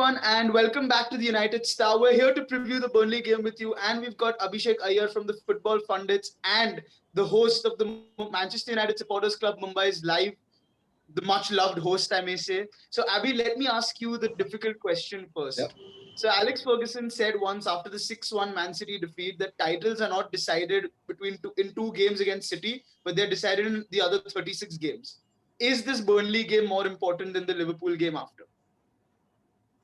everyone, and welcome back to the United Star. We're here to preview the Burnley game with you, and we've got Abhishek Iyer from the Football Fundits and the host of the Manchester United Supporters Club Mumbai's live, the much loved host, I may say. So, Abhi, let me ask you the difficult question Yep. first. So, Alex Ferguson said once after the 6-1 Man City defeat that titles are not decided in two games against City, but they're decided in the other 36 games. Is this Burnley game more important than the Liverpool game after?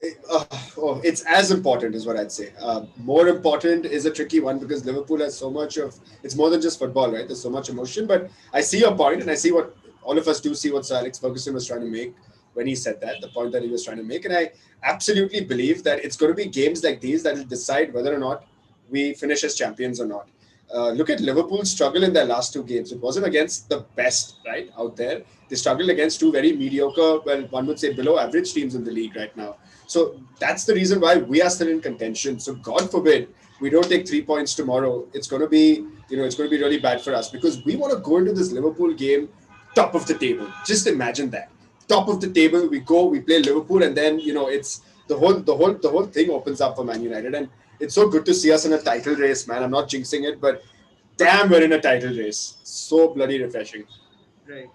It's as important, is what I'd say. More important is a tricky one because Liverpool has so much of. It's more than just football, right? There's so much emotion. But I see your point, and I see what all of us do see what Sir Alex Ferguson was trying to make when he said that. The point that he was trying to make, and I absolutely believe that it's going to be games like these that will decide whether or not we finish as champions or not. Look at Liverpool's struggle in their last two games. It wasn't against the best, right, out there. They struggled against two very mediocre, well, one would say below average teams in the league right now. So that's the reason why we are still in contention. So God forbid we don't take 3 points tomorrow. It's going to be, it's going to be really bad for us because we want to go into this Liverpool game top of the table. Just imagine that. Top of the table, we go, we play Liverpool, and then it's the whole thing opens up for Man United. And it's so good to see us in a title race, man. I'm not jinxing it, but damn, we're in a title race. So bloody refreshing. Right.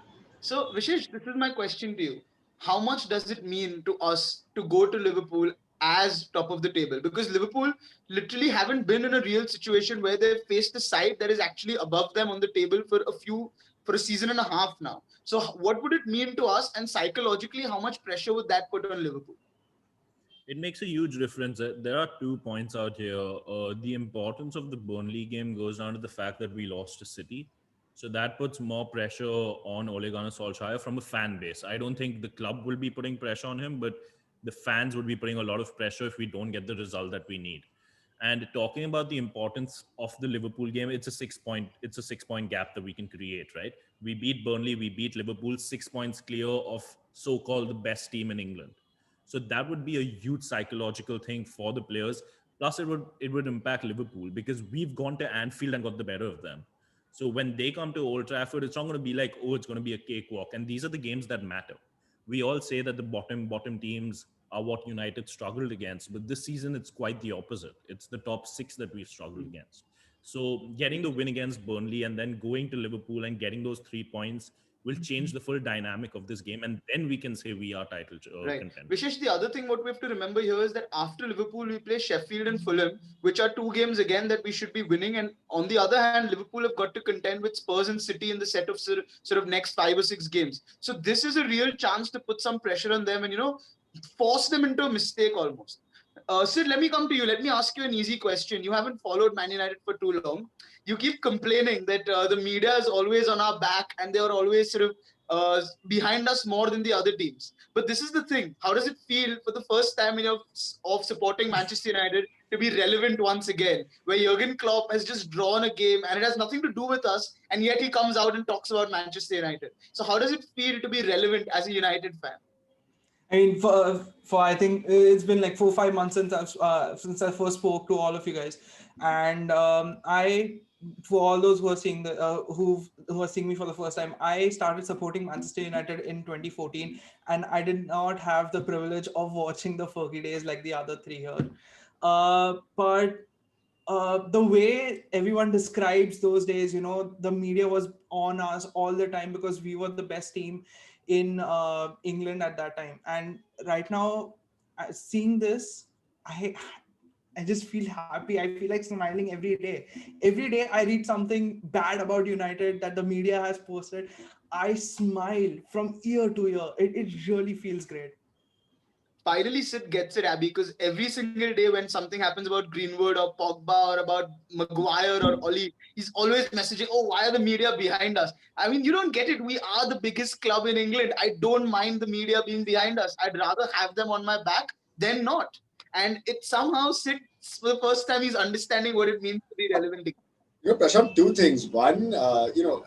So, Vishesh, this is my question to you. How much does it mean to us to go to Liverpool as top of the table? Because Liverpool literally haven't been in a real situation where they've faced a side that is actually above them on the table for a season and a half now. So, what would it mean to us? And psychologically, how much pressure would that put on Liverpool? It makes a huge difference. There are 2 points out here. The importance of the Burnley game goes down to the fact that we lost to City. So that puts more pressure on Ole Gunnar Solskjaer from a fan base. I don't think the club will be putting pressure on him, but the fans would be putting a lot of pressure if we don't get the result that we need. And talking about the importance of the Liverpool game, it's a 6 point gap that we can create, right? We beat Burnley, we beat Liverpool, 6 points clear of so-called the best team in England. So that would be a huge psychological thing for the players. Plus, it would impact Liverpool because we've gone to Anfield and got the better of them. So when they come to Old Trafford, it's not going to be like, oh, it's going to be a cakewalk. And these are the games that matter. We all say that the bottom teams are what United struggled against, but this season it's quite the opposite. It's the top six that we've struggled against. So getting the win against Burnley and then going to Liverpool and getting those 3 points will change the full dynamic of this game, and then we can say we are title Right. contenders. Vishesh, the other thing what we have to remember here is that after Liverpool, we play Sheffield and Fulham, which are two games again that we should be winning. And on the other hand, Liverpool have got to contend with Spurs and City in the set of sort of next 5 or 6 games. So this is a real chance to put some pressure on them and, force them into a mistake almost. Sid, let me come to you. Let me ask you an easy question. You haven't followed Man United for too long. You keep complaining that the media is always on our back and they are always sort of behind us more than the other teams. But this is the thing. How does it feel for the first time of supporting Manchester United to be relevant once again, where Jurgen Klopp has just drawn a game and it has nothing to do with us, and yet he comes out and talks about Manchester United. So how does it feel to be relevant as a United fan? I mean, for I think it's been like 4 or 5 months since I first spoke to all of you guys, and for all those who are seeing who are seeing me for the first time, I started supporting Manchester United in 2014, and I did not have the privilege of watching the Fergie days like the other three here, but. The way everyone describes those days, the media was on us all the time because we were the best team in England at that time. And right now, seeing this, I I just feel happy. I feel like smiling every day. Every day I read something bad about United that the media has posted. I smile from ear to ear. It really feels great. Finally Sid gets it, Abby, because every single day when something happens about Greenwood or Pogba or about Maguire or Oli, he's always messaging, oh, why are the media behind us? I mean, you don't get it. We are the biggest club in England. I don't mind the media being behind us. I'd rather have them on my back than not. And it somehow Sid, for the first time, he's understanding what it means to be relevant. Prashant, two things. One,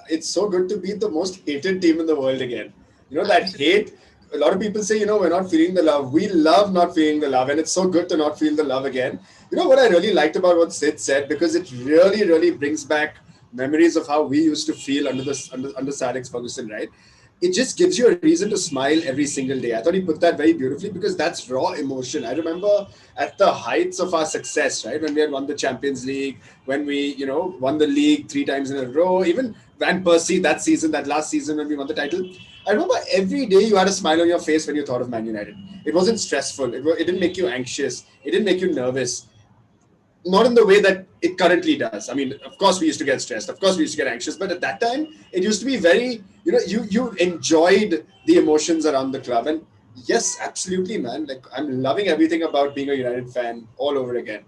it's so good to be the most hated team in the world again. That hate. A lot of people say, we're not feeling the love. We love not feeling the love, and it's so good to not feel the love again. What I really liked about what Sid said, because it really, really brings back memories of how we used to feel under Sir Alex Ferguson, right? it just gives you a reason to smile every single day. I thought he put that very beautifully because that's raw emotion. I remember at the heights of our success, right, when we had won the Champions League, when we, won the league 3 times in a row, even Van Persie that season, that last season when we won the title. I remember every day you had a smile on your face when you thought of Man United. It wasn't stressful. It didn't make you anxious. It didn't make you nervous, not in the way that it currently does. I mean, of course we used to get stressed, of course we used to get anxious, but at that time it used to be very, you enjoyed the emotions around the club. And yes, absolutely, man. Like, I'm loving everything about being a United fan all over again.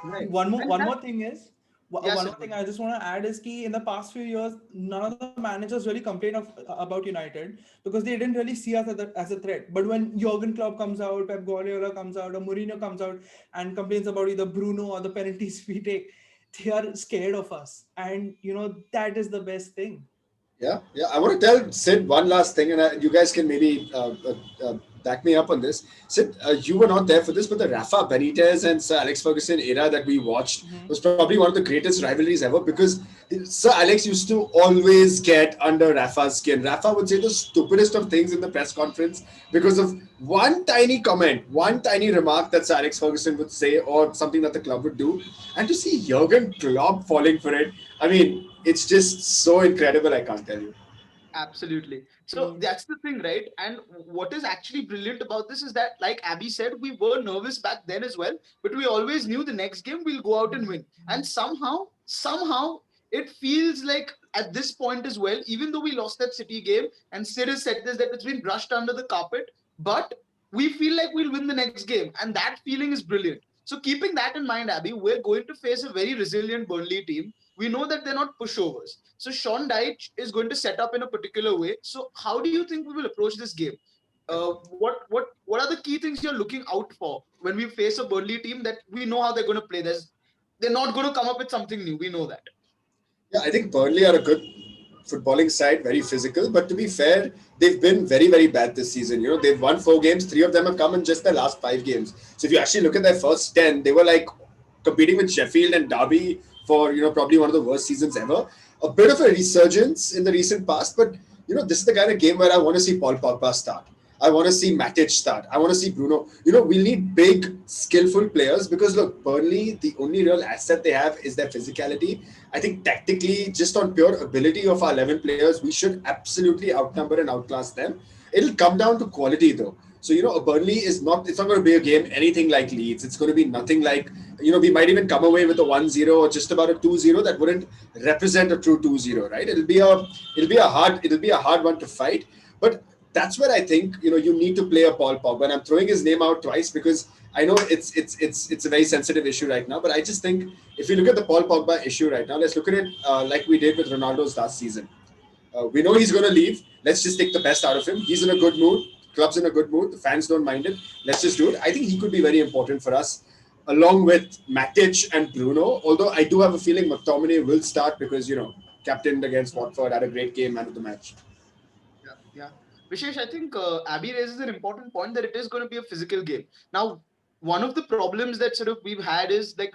Right. And One that, more thing is yes, one sir, more go thing ahead. I just want to add is key in the past few years, none of the managers really complain about United because they didn't really see us as a threat. But when Jurgen Klopp comes out, Pep Guardiola comes out, or Mourinho comes out and complains about either Bruno or the penalties we take, they are scared of us, and that is the best thing. Yeah, yeah. I want to tell Sid one last thing, and you guys can maybe back me up on this. Sid, you were not there for this, but the Rafa Benitez and Sir Alex Ferguson era that we watched Mhm. was probably one of the greatest rivalries ever because Sir Alex used to always get under Rafa's skin. Rafa would say the stupidest of things in the press conference because of one tiny comment, one tiny remark that Sir Alex Ferguson would say or something that the club would do. And to see Jurgen Klopp falling for it, I mean, it's just so incredible, I can't tell you. Absolutely. So True. that's the thing, right? And what is actually brilliant about this is that, like Abby said, we were nervous back then as well, but we always knew the next game we'll go out and win. And somehow, it feels like at this point as well, even though we lost that City game, and Sid has said this, that it's been brushed under the carpet, but we feel like we'll win the next game. And that feeling is brilliant. So keeping that in mind, Abby, we're going to face a very resilient Burnley team. We know that they're not pushovers. So Sean Dyche is going to set up in a particular way. So how do you think we will approach this game? What are the key things you're looking out for when we face a Burnley team that we know how they're going to play? They're not going to come up with something new. We know that. Yeah, I think Burnley are a good footballing side, very physical. But to be fair, they've been very, very bad this season. They've won 4 games, 3 of them have come in just their last 5 games. So if you actually look at their first 10, they were like competing with Sheffield and Derby for probably one of the worst seasons ever. A bit of a resurgence in the recent past, but this is the kind of game where I want to see Paul Pogba start. I want to see Matic start. I want to see Bruno. We need big, skillful players because look, Burnley, the only real asset they have is their physicality. I think tactically, just on pure ability of our 11 players, we should absolutely outnumber and outclass them. It'll come down to quality though. So, a Burnley it's not going to be a game anything like Leeds. It's going to be nothing like, we might even come away with a 1-0 or just about a 2-0 that wouldn't represent a true 2-0, right? It'll be a hard one to fight. But that's where I think you need to play a Paul Pogba. And I'm throwing his name out twice because I know it's a very sensitive issue right now. But I just think if you look at the Paul Pogba issue right now, let's look at it like we did with Ronaldo's last season. We know he's going to leave. Let's just take the best out of him. He's in a good mood. Club's in a good mood. The fans don't mind it. Let's just do it. I think he could be very important for us, along with Matic and Bruno. Although I do have a feeling McTominay will start because captained against Watford, had a great game, man of the match. Yeah, yeah. Vishesh, I think Abby raises an important point that it is going to be a physical game. Now, one of the problems that sort of we've had is like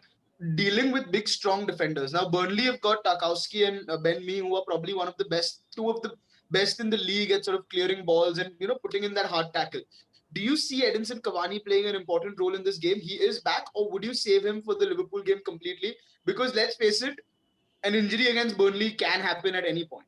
dealing with big, strong defenders. Now, Burnley have got Tarkowski and Ben Mee, who are probably one of the best, two of the best in the league at sort of clearing balls and putting in that hard tackle. Do you see Edinson Cavani playing an important role in this game? He is back, or would you save him for the Liverpool game completely? Because let's face it, an injury against Burnley can happen at any point.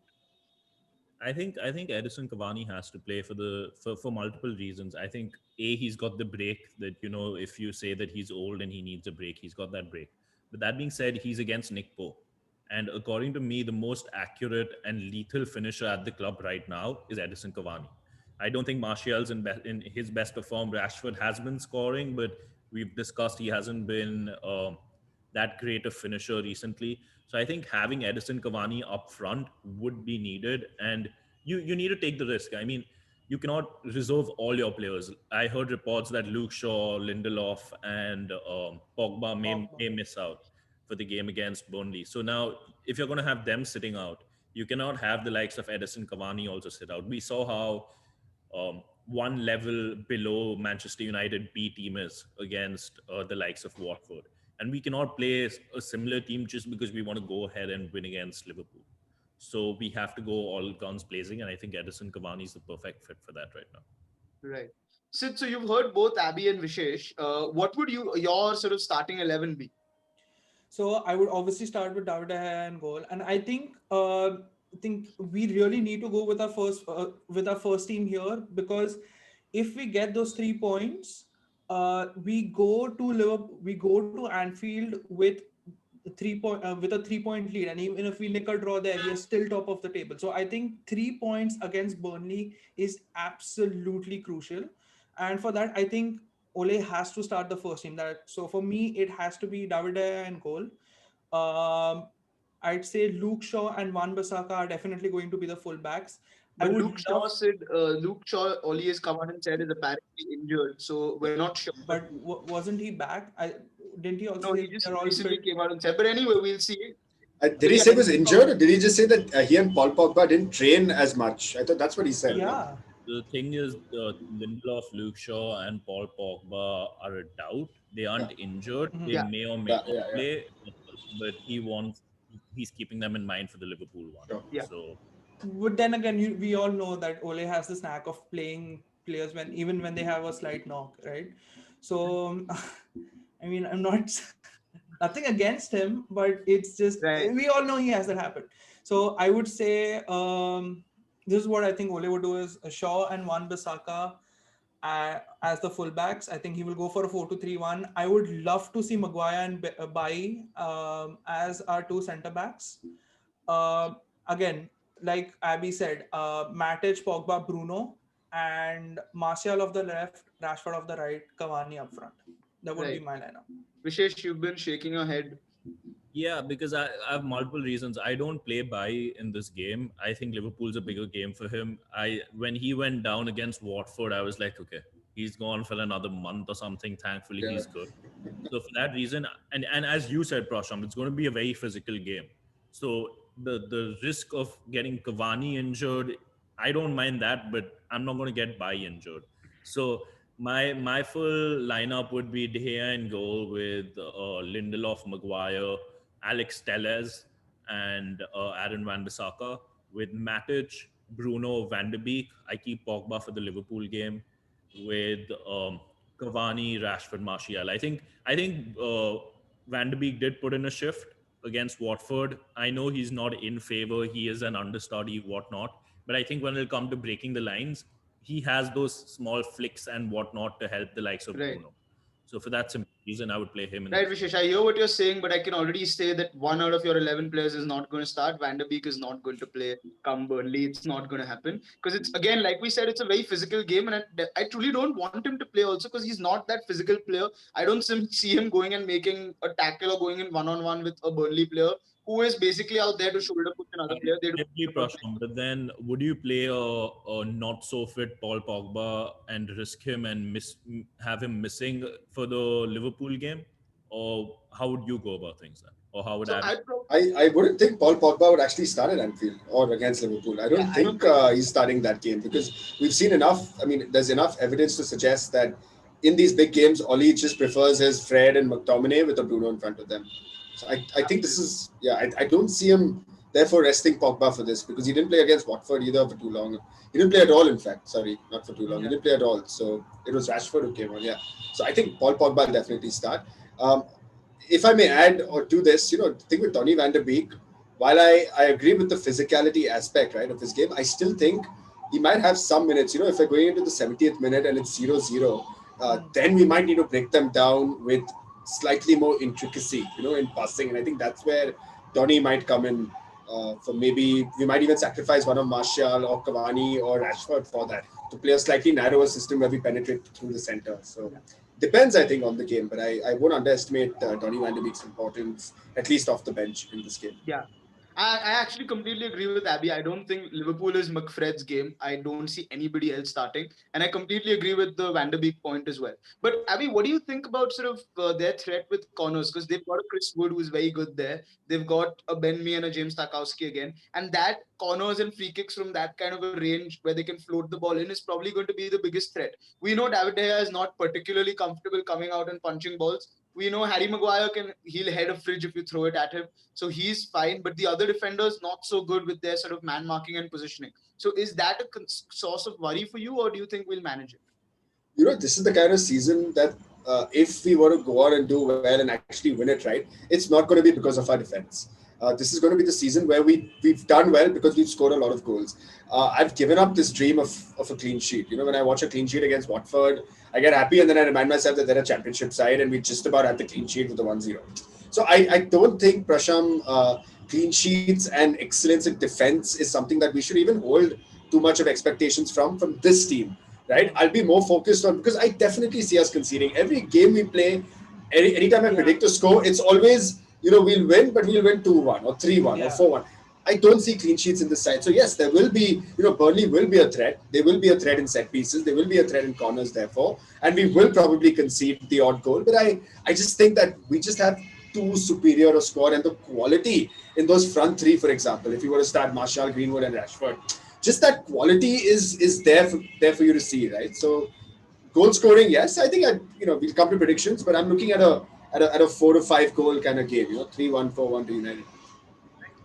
I think Edison Cavani has to play for multiple reasons. I think he's got the break that if you say that he's old and he needs a break, he's got that break. But that being said, he's against Nick Pope, and according to me, the most accurate and lethal finisher at the club right now is Edison Cavani. I don't think Martial's in his best perform. Rashford has been scoring, but we've discussed he hasn't been that great a finisher recently. So I think having Edison Cavani up front would be needed, and you need to take the risk. I mean, you cannot reserve all your players. I heard reports that Luke Shaw, Lindelof, and Pogba may miss out for the game against Burnley. So now, if you're going to have them sitting out, you cannot have the likes of Edison Cavani also sit out. We saw how one level below Manchester United B team is against the likes of Watford. And we cannot play a similar team just because we want to go ahead and win against Liverpool. So we have to go all guns blazing, and I think Edinson Cavani is the perfect fit for that right now. Right. Sid, so you've heard both Abby and Vishesh. What would your sort of starting 11 be? So I would obviously start with David De Gea and goal, and I think we really need to go with our first team here, because if we get those 3 points, we go to Anfield with with a 3 point lead, and even if we nick a draw there, we are still top of the table. So I think 3 points against Burnley is absolutely crucial, and for that I think Ole has to start the first team. So for me, it has to be David De Gea and goal. Um, I'd say Luke Shaw and Wan Bissaka are definitely going to be the fullbacks. I But would Luke Shaw love, said, Luke Shaw, Oli has come out and said, is apparently injured. So we're not sure. but wasn't he back? Didn't he also No, say he just they're all recently fit? came out and said. But anyway, we'll see. Did But he yeah, say he was injured, or did he just say that he and Paul Pogba didn't train as much? I thought that's what he said. No? Yeah, The thing is, Lindelof, Luke Shaw, and Paul Pogba are a doubt. They aren't injured. Mhm. They yeah, may or may Yeah, not yeah, yeah. play, but he's keeping them in mind for the Liverpool one. Sure. yeah. So but then again, we all know that Ole has the knack of playing players even when they have a slight knock, right? So, I mean, I'm not nothing against him, but it's just Right. we all know he has that happen. So I would say this is what I think Ole would do is Shaw and Wan Bissaka as the fullbacks. I think he will go for a 4-2-3-1. I would love to see Maguire and Bai as our two centre backs. Again, like Abby said, Matic, Pogba, Bruno, and Martial of the left, Rashford of the right, Cavani up front. That would be Right. my lineup. Vishesh, you've been shaking your head. yeah, because I have multiple reasons. I don't play by in this game. I think Liverpool's a bigger game for him. When he went down against Watford, I was like, okay, he's gone for another month or something. Thankfully, Yeah. he's good. So for that reason, and as you said, Prashant, it's going to be a very physical game. So the risk of getting Cavani injured, I don't mind that, but I'm not going to get by injured. So my full lineup would be De Gea in goal with Lindelof, Maguire, Alex Telles, and Aaron Wan-Bissaka, with Matic, Bruno, Van de Beek. I keep Pogba for the Liverpool game, with Cavani, Rashford, Martial. I think Van de Beek did put in a shift against Watford. I know he's not in favour. He is an understudy, whatnot. But I think when it'll come to breaking the lines, he has those small flicks and whatnot to help the likes of Right. Bruno. So for that simple reason, I would play him in Right, this. Vishesh. I hear what you're saying, but I can already say that one out of your 11 players is not going to start. Van der Beek is not going to play come Burnley. It's not going to happen. Because it's, again, like we said, it's a very physical game. And I truly don't want him to play also because he's not that physical player. I don't see him going and making a tackle or going in one-on-one with a Burnley player who is basically out there to shoulder push another I player. They do agree, Prashant, but then would you play a not so fit Paul Pogba and risk him and have him missing for the Liverpool game, or how would you go about things then, or how would So Abby? I'd probably, I wouldn't think Paul Pogba would actually start at Anfield or against Liverpool. I don't yeah, I don't think think so. he's starting that game because we've seen enough. I mean, there's enough evidence to suggest that in these big games, Oli just prefers his Fred and McTominay with a Bruno in front of them. So I think this is, yeah, I don't see him therefore resting Pogba for this because he didn't play against Watford either for too long. He didn't play at all, in fact. Sorry, not for too long. He Yeah. didn't play at all. So it was Rashford who came on, yeah. So I think Paul Pogba will definitely start. Um, if I may add or do this, the thing with Donny van der Beek, while I agree with the physicality aspect, right, of his game, I still think he might have some minutes. If we're going into the 70th minute and it's 0-0, then we might need to break them down with slightly more intricacy, in passing. And I think that's where Donny might come in. For maybe we might even sacrifice one of Martial or Cavani or Rashford for that to play a slightly narrower system where we penetrate through the center. So depends, I think, on the game, but I won't underestimate Donny van de Beek's importance, at least off the bench in this game. Yeah. I actually completely agree with Abby. I don't think Liverpool is McFred's game. I don't see anybody else starting. And I completely agree with the Van der Beek point as well. But Abby, what do you think about sort of their threat with corners? Because they've got a Chris Wood who's very good there. They've got a Ben Mee and a James Tarkowski again. And that corners and free kicks from that kind of a range where they can float the ball in is probably going to be the biggest threat. We know David De Gea is not particularly comfortable coming out and punching balls. We know Harry Maguire he'll head a fridge if you throw it at him, so he's fine. But the other defenders not so good with their sort of man marking and positioning. So is that a source of worry for you, or do you think we'll manage it? This is the kind of season that if we were to go on and do well and actually win it, right, it's not going to be because of our defense. This is going to be the season where we've done well because we've scored a lot of goals. I've given up this dream of a clean sheet. When I watch a clean sheet against Watford, I get happy and then I remind myself that they're a championship side and we just about had the clean sheet with the 1-0. So I don't think, Prasham, clean sheets and excellence in defense is something that we should even hold too much of expectations from this team. Right, I'll be more focused on, because I definitely see us conceding every game we play. Anytime I predict a score, it's always we'll win, but we'll win 2-1 or 3-1 or 4-1. I don't see clean sheets in this side. So yes, there will be Burnley will be a threat. They will be a threat in set pieces. They will be a threat in corners, therefore, and we will probably concede the odd goal. But I just think that we just have too superior a squad, and the quality in those front three, for example, if you were to start Martial, Greenwood, and Rashford. Just that quality is there for you to see, right? So goal scoring, yes, I think we'll come to predictions, but I'm looking at a 4 to 5 goal kind of game, 3-1, 4-1 to United.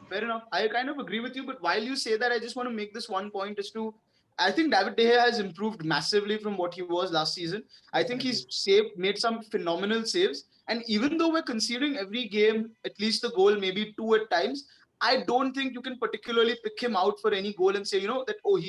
Fair enough. I kind of agree with you, but while you say that, I just want to make this one point as to I think David De Gea has improved massively from what he was last season. I think he's made some phenomenal saves. And even though we're conceding every game at least a goal, maybe two at times, I don't think you can particularly pick him out for any goal and say, that, oh,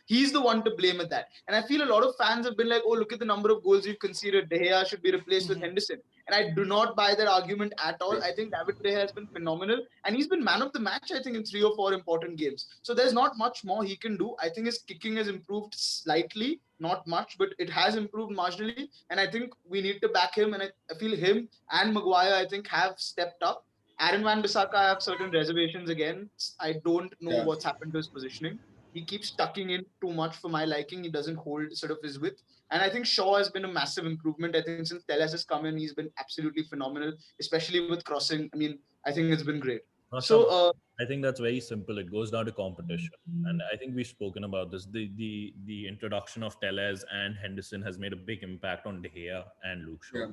he's the one to blame at that. And I feel a lot of fans have been like, oh, look at the number of goals we've conceded. De Gea should be replaced with Henderson. And I do not buy that argument at all. I think David De Gea has been phenomenal. And he's been man of the match, I think, in 3 or 4 important games. So there's not much more he can do. I think his kicking has improved slightly, not much, but it has improved marginally. And I think we need to back him. And I feel him and Maguire, I think, have stepped up. Aaron Wan-Bissaka, I have certain reservations again. I don't know what's happened to his positioning. He keeps tucking in too much for my liking. He doesn't hold sort of his width. And I think Shaw has been a massive improvement. I think since Telles has come in, he's been absolutely phenomenal, especially with crossing. I mean, I think it's been great. I think that's very simple. It goes down to competition, and I think we've spoken about this. The introduction of Telles and Henderson has made a big impact on De Gea and Luke Shaw,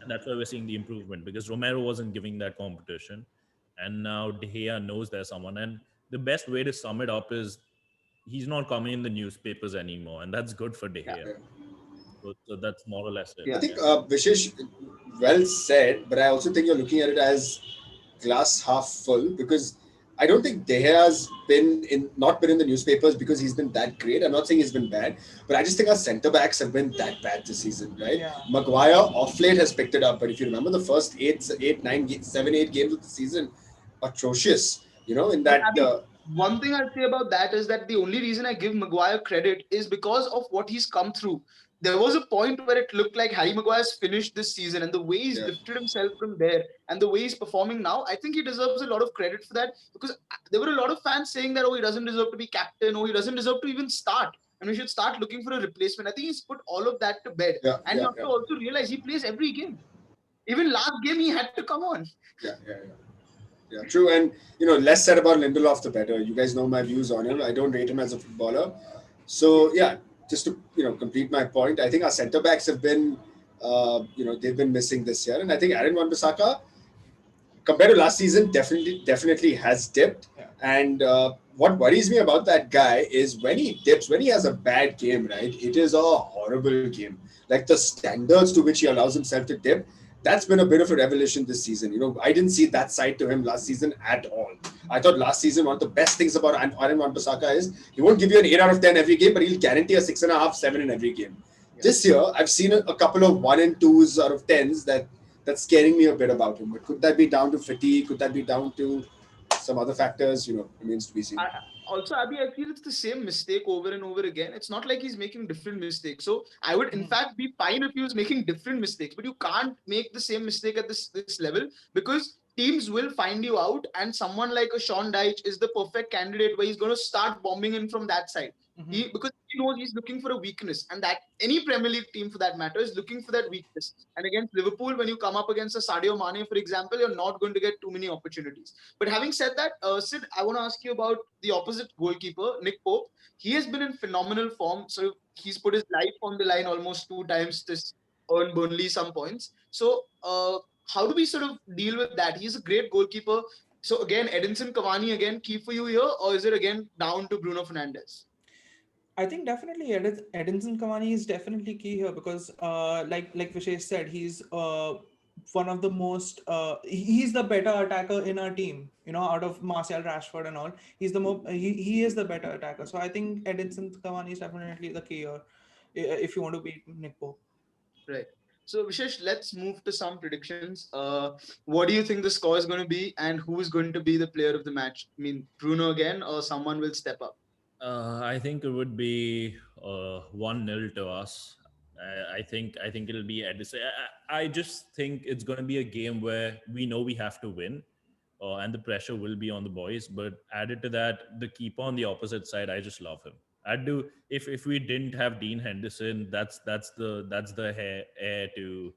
and that's why we're seeing the improvement, because Romero wasn't giving that competition, and now De Gea knows there's someone. And the best way to sum it up is he's not coming in the newspapers anymore, and that's good for De Gea. So that's more or less it. I think Vishesh, well said, but I also think you're looking at it as glass half full, because I don't think De Gea's not been in the newspapers because he's been that great. I'm not saying he's been bad, but I just think our centre backs have been that bad this season, right? Yeah. Maguire off late has picked it up, but if you remember the first 7, 8 games of the season, atrocious. In that. One thing I'll say about that is that the only reason I give Maguire credit is because of what he's come through. There was a point where it looked like Harry Maguire's finished this season, and the way he's lifted himself from there and the way he's performing now, I think he deserves a lot of credit for that, because there were a lot of fans saying that, oh, he doesn't deserve to be captain, or he doesn't deserve to even start, and we should start looking for a replacement. I think he's put all of that to bed. You have to also realize he plays every game. Even last game, he had to come on. Yeah, true. And, less said about Lindelof, the better. You guys know my views on him. I don't rate him as a footballer. So, just to, complete my point, I think our centre-backs have been, they've been missing this year. And I think Aaron Wan-Bissaka, compared to last season, definitely has dipped. Yeah. And what worries me about that guy is when he dips, when he has a bad game, right, it is a horrible game. Like the standards to which he allows himself to dip, that's been a bit of a revelation this season. I didn't see that side to him last season at all. I thought last season, one of the best things about Aaron Wan-Bissaka is he won't give you an 8 out of 10 every game, but he'll guarantee a 6.5, 7 in every game. Yeah. This year, I've seen a couple of 1 and 2s out of 10s that's scaring me a bit about him. But could that be down to fatigue? Could that be down to some other factors? Remains to be seen. Also, Abhi, I feel it's the same mistake over and over again. It's not like he's making different mistakes. So I would, in fact, be fine if he was making different mistakes. But you can't make the same mistake at this level, because teams will find you out. And someone like a Sean Dyche is the perfect candidate where he's going to start bombing in from that side. Because he knows he's looking for a weakness, and that any Premier League team for that matter is looking for that weakness. And against Liverpool, when you come up against a Sadio Mane, for example, you're not going to get too many opportunities. But having said that, Sid, I want to ask you about the opposite goalkeeper, Nick Pope. He has been in phenomenal form. So he's put his life on the line almost 2 times this earn Burnley some points. So how do we sort of deal with that? He's a great goalkeeper. So again, Edinson Cavani again key for you here, or is it again down to Bruno Fernandes? I think definitely Edinson Cavani is definitely key here because, like Vishesh said, he's one of the most he's the better attacker in our team. You know, out of Martial, Rashford, and all, he's the more he is the better attacker. So I think Edinson Cavani is definitely the key here if you want to beat Nick Pope. Right. So Vishesh, let's move to some predictions. What do you think the score is going to be, and who is going to be the player of the match? I mean, Bruno again, or someone will step up? I think it would be 1-0 to us. I think it'll be Edison. I just think it's going to be a game where we know we have to win, and the pressure will be on the boys. But added to that, the keeper on the opposite side, I just love him. I'd do if we didn't have Dean Henderson, that's the heir to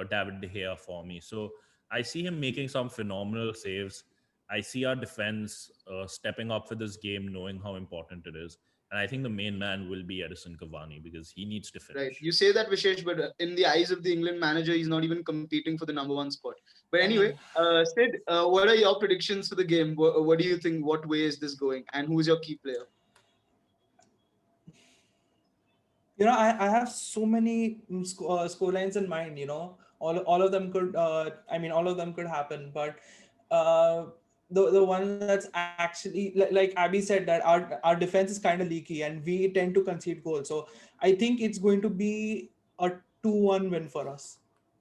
David De Gea for me. So I see him making some phenomenal saves. I see our defense stepping up for this game, knowing how important it is. And I think the main man will be Edison Cavani because he needs to Right. finish. You say that, Vishesh, but in the eyes of the England manager, he's not even competing for the number one spot. But I anyway, mean, Sid, what are your predictions for the game? What do you think? What way is this going? And who's your key player? I have so many score lines in mind. All of them could. All of them could happen. But uh, the one that's actually like Abby said, that our defense is kind of leaky and we tend to concede goals. So I think it's going to be a 2-1 win for us.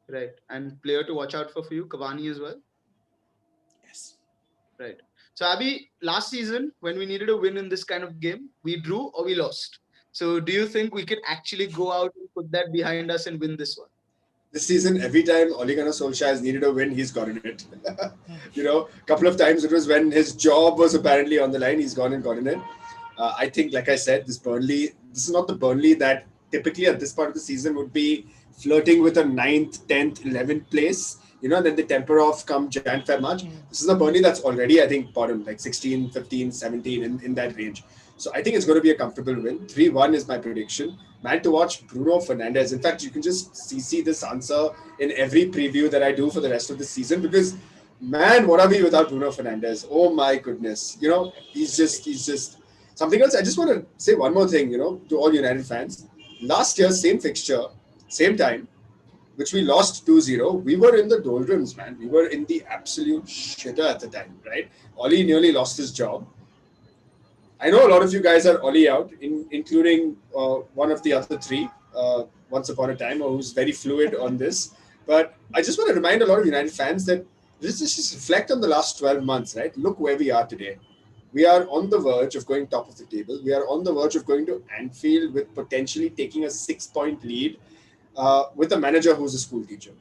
Right. And player to watch out for you, Cavani as well. Yes. Right. So Abby, last season when we needed a win in this kind of game, we drew or we lost. So do you think we can actually go out and put that behind us and win this one? This season, every time Ole Gunnar Solskjaer has needed a win, he's gotten it. A couple of times it was when his job was apparently on the line, he's gone and gotten it. I think, like I said, this is not the Burnley that typically at this part of the season would be flirting with a 9th, 10th, 11th place, and then they temper off come Jan, Feb, March. This is a Burnley that's already, I think, bottom, like 16, 15, 17, in that range. So I think it's going to be a comfortable win. 3-1 is my prediction. Man to watch, Bruno Fernandes. In fact, you can just see this answer in every preview that I do for the rest of the season because, man, what are we without Bruno Fernandes? Oh my goodness. He's just something else. I just want to say one more thing, to all United fans. Last year, same fixture, same time, which we lost 2-0. We were in the doldrums, man. We were in the absolute shitter at the time, right? Oli nearly lost his job. I know a lot of you guys are Oli out, including one of the other three, once upon a time, or who's very fluid on this. But I just want to remind a lot of United fans that let's just reflect on the last 12 months, right? Look where we are today. We are on the verge of going top of the table. We are on the verge of going to Anfield with potentially taking a 6-point lead with a manager who's a school teacher.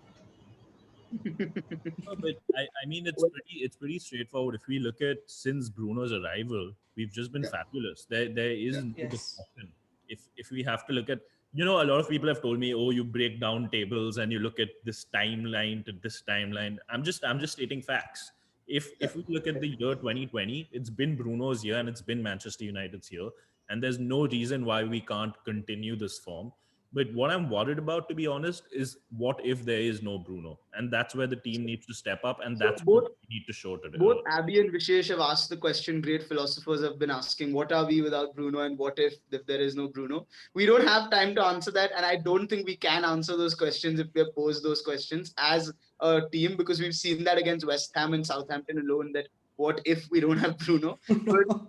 No, but I mean, it's pretty straightforward. If we look at since Bruno's arrival, we've just been fabulous. There is no Yes. discussion. If we have to look at, a lot of people have told me, oh, you break down tables and you look at this timeline to this timeline. I'm just stating facts. If we look at the year 2020, it's been Bruno's year and it's been Manchester United's year, and there's no reason why we can't continue this form. But what I'm worried about, to be honest, is what if there is no Bruno? And that's where the team needs to step up, and So that's both what we need to show today. both Abby and Vishesh have asked the question. Great philosophers have been asking, what are we without Bruno, and what if there is no Bruno? We don't have time to answer that, and I don't think we can answer those questions if we pose those questions as a team because we've seen that against West Ham and Southampton alone. That what if we don't have Bruno? But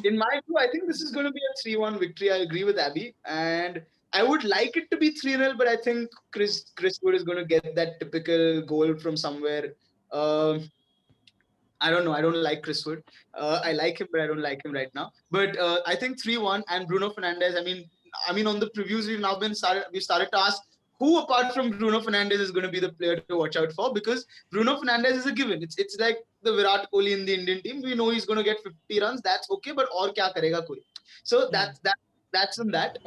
in my view, I think this is going to be a 3-1 victory. I agree with Abby. And I would like it to be 3-0, but I think Chris Wood is going to get that typical goal from somewhere. Um, I don't know. I don't like Chris Wood. I like him, but I don't like him right now. But I think 3-1 and Bruno Fernandes. I mean, on the previews we started to ask who apart from Bruno Fernandes is going to be the player to watch out for because Bruno Fernandes is a given. It's like the Virat Kohli in the Indian team. We know he's going to get 50 runs. That's okay, but और क्या करेगा कोई? So that's in that.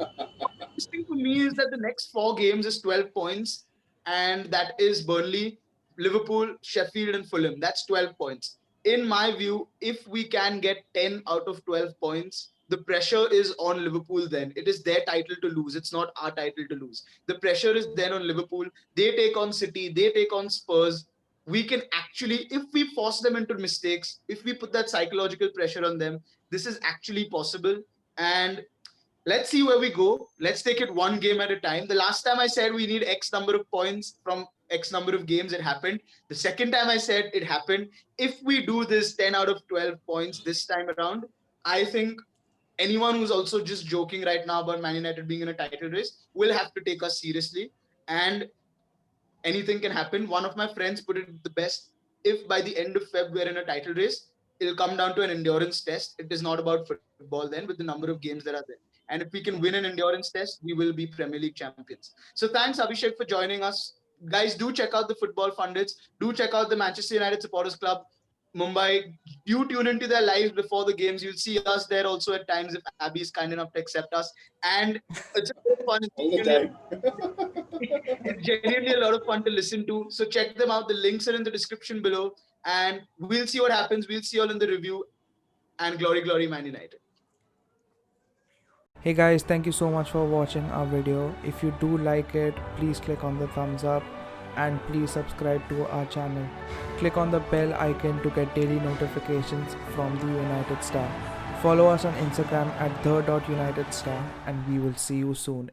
This thing for me is that the next 4 games is 12 points, and that is Burnley, Liverpool, Sheffield, and Fulham. That's 12 points. In my view, if we can get 10 out of 12 points, the pressure is on Liverpool then. It is their title to lose. It's not our title to lose. The pressure is then on Liverpool. They take on City, they take on Spurs. We can actually, if we force them into mistakes, if we put that psychological pressure on them, this is actually possible. And let's see where we go. Let's take it one game at a time. The last time I said we need X number of points from X number of games, it happened. The second time I said it happened. If we do this 10 out of 12 points this time around, I think anyone who's also just joking right now about Man United being in a title race will have to take us seriously. And anything can happen. One of my friends put it the best. If by the end of Feb we're in a title race, it'll come down to an endurance test. It is not about football then, with the number of games that are there. And if we can win an endurance test, we will be Premier League champions. So thanks, Abhishek, for joining us. Guys, do check out the football Fundits. Do check out the Manchester United Supporters Club Mumbai. You tune into their lives before the games. You'll see us there also at times if Abby is kind enough to accept us. And it's a bit fun. All the time. It's genuinely a lot of fun to listen to. So check them out. The links are in the description below. And we'll see what happens. We'll see you all in the review. And glory, glory, Man United. Hey guys, thank you so much for watching our video. If you do like it, please click on the thumbs up and please subscribe to our channel. Click on the bell icon to get daily notifications from the United Star. Follow us on Instagram at the.UnitedStar and we will see you soon.